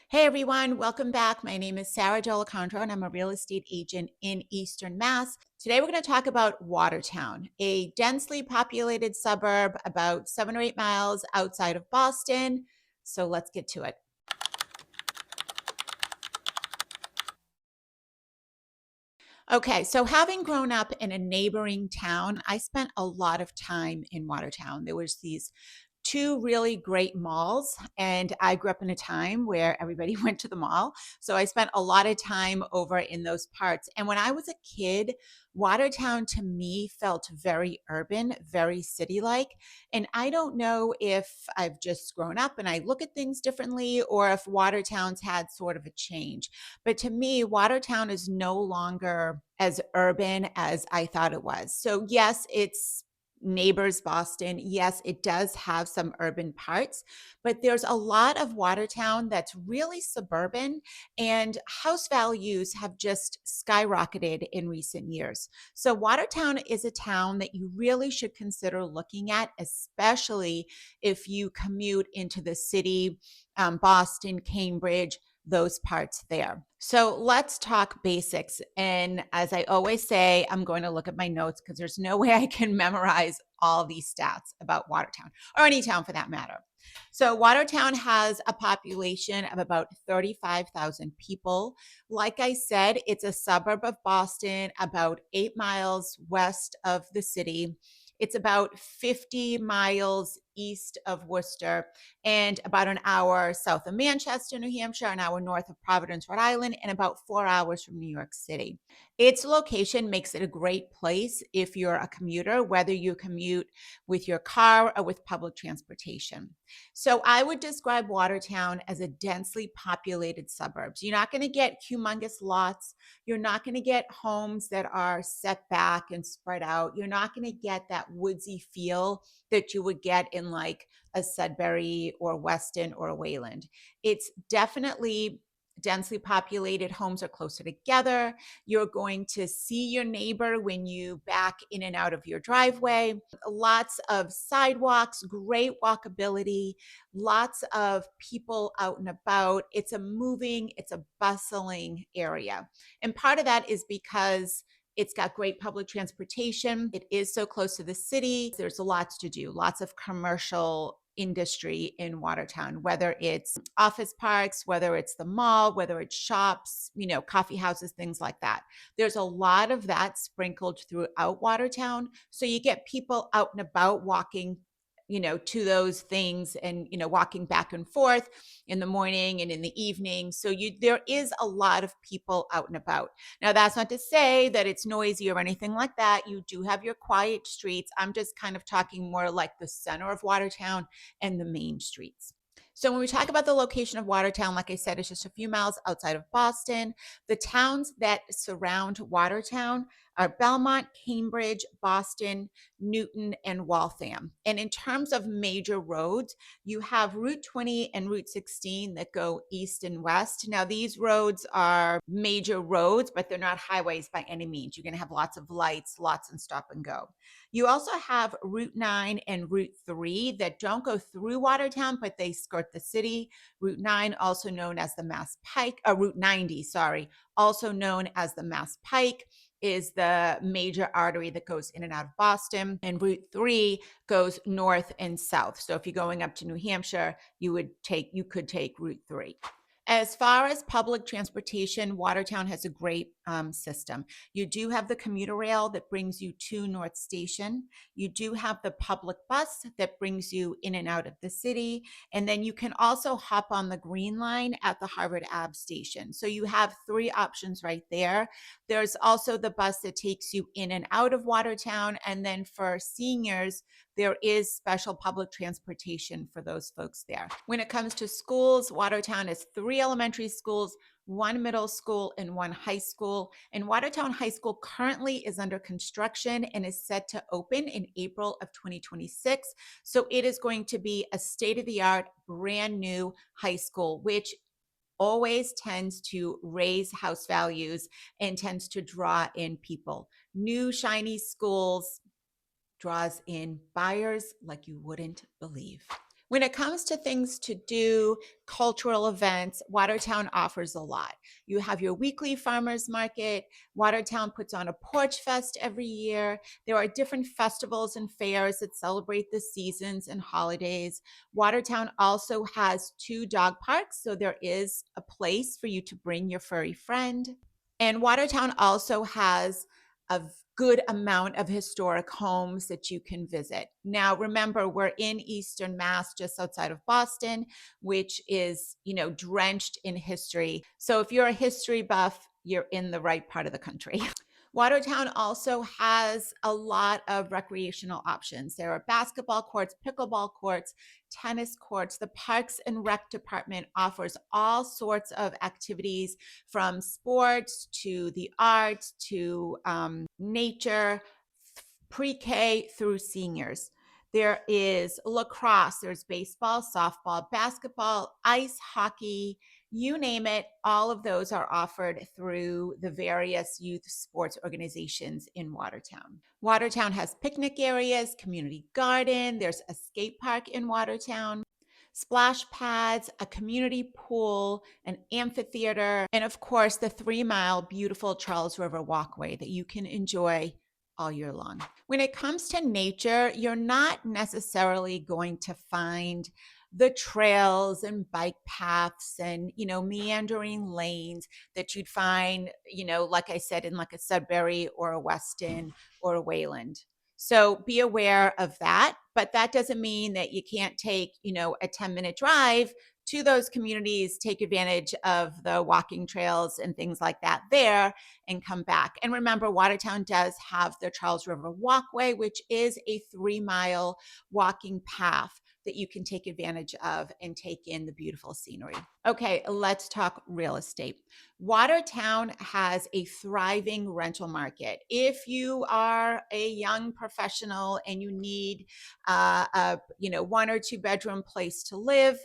Hey everyone, welcome back. My name is Sarah Delacondro and I'm a real estate agent in Eastern Mass. Today we're going to talk about Watertown, a densely populated suburb about 7 or 8 miles outside of Boston. So let's get to it. Okay, so having grown up in a neighboring town, I spent a lot of time in Watertown. There was these two really great malls, and I grew up in a time where everybody went to the mall. So I spent a lot of time over in those parts. And when I was a kid, Watertown to me felt very urban, very city-like. And I don't know if I've just grown up and I look at things differently or if Watertown's had sort of a change. But to me, Watertown is no longer as urban as I thought it was. So, yes, it's neighbors Boston. Yes, it does have some urban parts, but there's a lot of Watertown that's really suburban, and house values have just skyrocketed in recent years. So, Watertown is a town that you really should consider looking at, especially if you commute into the city, Boston, Cambridge, those parts there. So let's talk basics. And as I always say, I'm going to look at my notes because there's no way I can memorize all these stats about Watertown or any town for that matter. So Watertown has a population of about 35,000 people. Like I said, it's a suburb of Boston, about 8 miles west of the city. It's about 50 miles east of Worcester and about an hour south of Manchester, New Hampshire, an hour north of Providence, Rhode Island, and about 4 hours from New York City. Its location makes it a great place if you're a commuter, whether you commute with your car or with public transportation. So I would describe Watertown as a densely populated suburbs. You're not going to get humongous lots. You're not going to get homes that are set back and spread out. You're not going to get that woodsy feel that you would get in like a Sudbury or Weston or a Wayland. It's definitely densely populated. Homes are closer together. You're going to see your neighbor when you back in and out of your driveway. Lots of sidewalks, great walkability, lots of people out and about. It's a bustling area. And part of that is because it's got great public transportation. It is so close to the city. There's lots to do, lots of commercial industry in Watertown, whether it's office parks, whether it's the mall, whether it's shops, coffee houses, things like that. There's a lot of that sprinkled throughout Watertown. So you get people out and about walking to those things and walking back and forth in the morning and in the evening. So there is a lot of people out and about. Now, that's not to say that it's noisy or anything like that. You do have your quiet streets. I'm just kind of talking more like the center of Watertown and the main streets. So when we talk about the location of Watertown, like I said, it's just a few miles outside of Boston. The towns that surround Watertown are Belmont, Cambridge, Boston, Newton, and Waltham. And in terms of major roads, you have Route 20 and Route 16 that go east and west. Now, these roads are major roads, but they're not highways by any means. You're going to have lots of lights, lots and stop and go. You also have Route 9 and Route 3 that don't go through Watertown, but they skirt the city. Route 9, also known as the Mass Pike, Route 90, sorry, also known as the Mass Pike, is the major artery that goes in and out of Boston. And Route 3 goes north and south. So if you're going up to New Hampshire, you could take Route 3. As far as public transportation, Watertown has a great system. You do have the commuter rail that brings you to North Station. You do have the public bus that brings you in and out of the city. And then you can also hop on the Green Line at the Harvard Ave station. So you have three options right there. There's also the bus that takes you in and out of Watertown. And then for seniors, there is special public transportation for those folks there. When it comes to schools, Watertown has 3 elementary schools, 1 middle school, and 1 high school. And Watertown High School currently is under construction and is set to open in April of 2026. So it is going to be a state-of-the-art, brand new high school, which always tends to raise house values and tends to draw in people. New shiny schools draws in buyers like you wouldn't believe. When it comes to things to do, cultural events, Watertown offers a lot. You have your weekly farmers market. Watertown puts on a porch fest every year. There are different festivals and fairs that celebrate the seasons and holidays. Watertown also has two dog parks, so there is a place for you to bring your furry friend. And Watertown also has a good amount of historic homes that you can visit. Now, remember, we're in Eastern Mass, just outside of Boston, which is, drenched in history. So if you're a history buff, you're in the right part of the country. Watertown also has a lot of recreational options. There are basketball courts, pickleball courts, tennis courts. The Parks and Rec Department offers all sorts of activities from sports to the arts to nature, pre-K through seniors. There is lacrosse, there's baseball, softball, basketball, ice hockey, you name it. All of those are offered through the various youth sports organizations in Watertown. Watertown has picnic areas, community garden, there's a skate park in Watertown, splash pads, a community pool, an amphitheater, and of course, the 3-mile beautiful Charles River walkway that you can enjoy all year long. When it comes to nature, you're not necessarily going to find the trails and bike paths and meandering lanes that you'd find like I said, in like a Sudbury or a Weston or a Wayland. So be aware of that, but that doesn't mean that you can't take a 10-minute drive to those communities, take advantage of the walking trails and things like that there, and come back. And remember, Watertown does have the Charles River Walkway, which is a 3-mile walking path that you can take advantage of and take in the beautiful scenery. Okay, let's talk real estate. Watertown has a thriving rental market. If you are a young professional and you need a 1 or 2 bedroom place to live,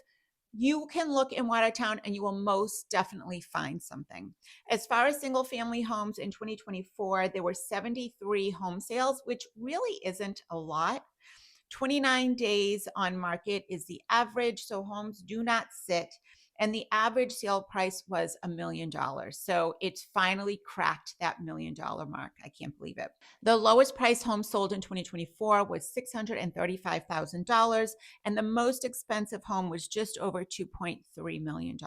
you can look in Watertown and you will most definitely find something. As far as single family homes in 2024, there were 73 home sales, which really isn't a lot. 29 days on market is the average, so homes do not sit. And the average sale price was $1 million. So it's finally cracked that $1 million mark. I can't believe it. The lowest price home sold in 2024 was $635,000, and the most expensive home was just over $2.3 million.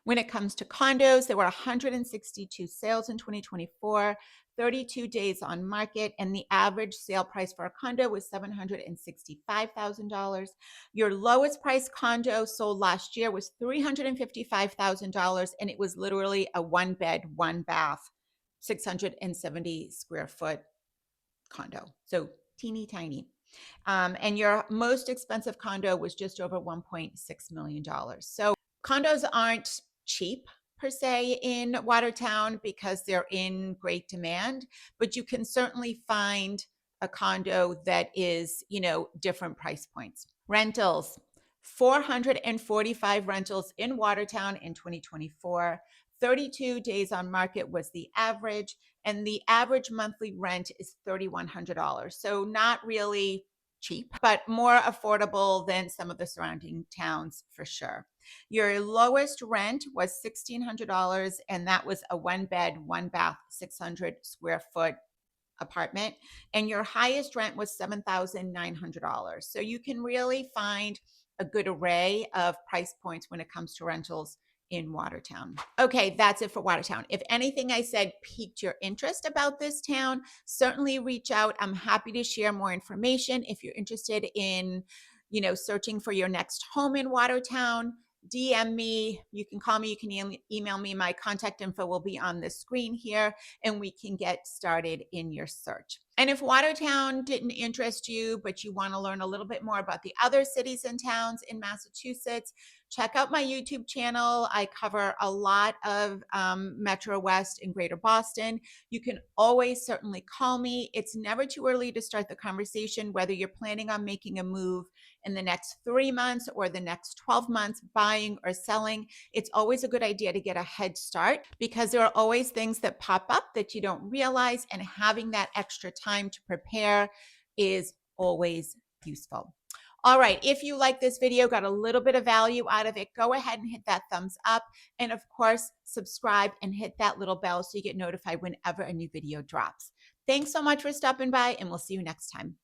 When it comes to condos, there were 162 sales in 2024. 32 days on market, and the average sale price for a condo was $765,000. Your lowest price condo sold last year was $355,000, and it was literally a 1-bed, 1-bath, 670 square foot condo. So teeny tiny. And your most expensive condo was just over $1.6 million. So condos aren't cheap per se in Watertown because they're in great demand, but you can certainly find a condo that is, different price points. Rentals, 445 rentals in Watertown in 2024. 32 days on market was the average, and the average monthly rent is $3,100. So not really cheap, but more affordable than some of the surrounding towns for sure. Your lowest rent was $1,600, and that was a 1-bed, 1-bath, 600 square foot apartment. And your highest rent was $7,900. So you can really find a good array of price points when it comes to rentals in Watertown. Okay, that's it for Watertown. If anything I said piqued your interest about this town, certainly reach out. I'm happy to share more information. If you're interested in, searching for your next home in Watertown, DM me. You can call me. You can email me. My contact info will be on the screen here, and we can get started in your search. And if Watertown didn't interest you, but you want to learn a little bit more about the other cities and towns in Massachusetts, check out my YouTube channel. I cover a lot of Metro West and Greater Boston. You can always certainly call me. It's never too early to start the conversation, whether you're planning on making a move in the next 3 months or the next 12 months, buying or selling. It's always a good idea to get a head start because there are always things that pop up that you don't realize, and having that extra time to prepare is always useful. All right, if you like this video, got a little bit of value out of it, go ahead and hit that thumbs up. And of course, subscribe and hit that little bell so you get notified whenever a new video drops. Thanks so much for stopping by, and we'll see you next time.